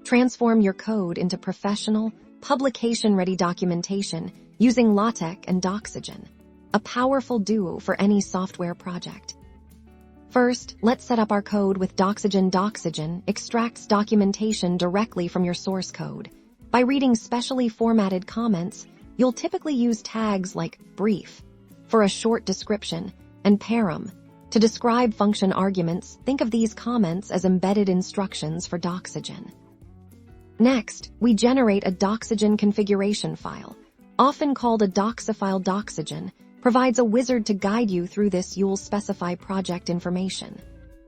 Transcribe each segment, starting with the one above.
Transform your code into professional, publication-ready documentation using Latex and Doxygen, a powerful duo for any software project. First, let's set up our code with Latex. Doxygen extracts documentation directly from your source code. By reading specially formatted comments, you'll typically use tags like brief for a short description and param to describe function arguments. Think of these comments as embedded instructions for Doxygen. Next, we generate a Doxygen configuration file, often called a doxa file. Doxygen provides a wizard to guide you through this. You'll specify project information,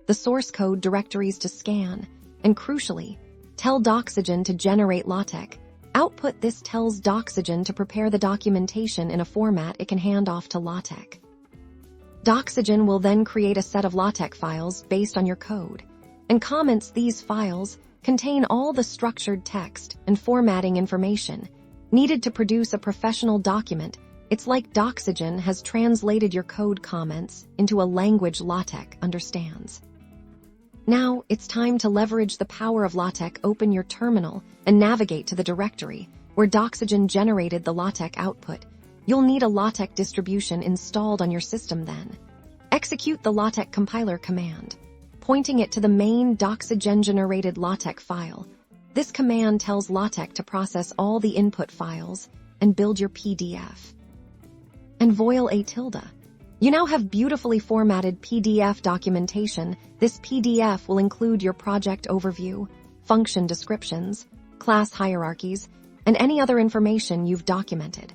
the source code directories to scan, and crucially, tell Doxygen to generate Latex output. This tells Doxygen to prepare the documentation in a format it can hand off to Latex. Doxygen will then create a set of Latex files based on your code, and comments. These files contain all the structured text and formatting information needed to produce a professional document. It's like Doxygen has translated your code comments into a language Latex understands. Now, it's time to leverage the power of Latex. Open your terminal and navigate to the directory where Doxygen generated the Latex output. You'll need a Latex distribution installed on your system then. Execute the Latex compiler command, pointing it to the main Doxygen-generated Latex file. This command tells Latex to process all the input files and build your PDF. And voila, you now have beautifully formatted PDF documentation. This PDF will include your project overview, function descriptions, class hierarchies, and any other information you've documented.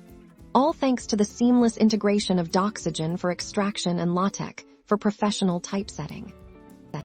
All thanks to the seamless integration of Doxygen for extraction and Latex for professional typesetting.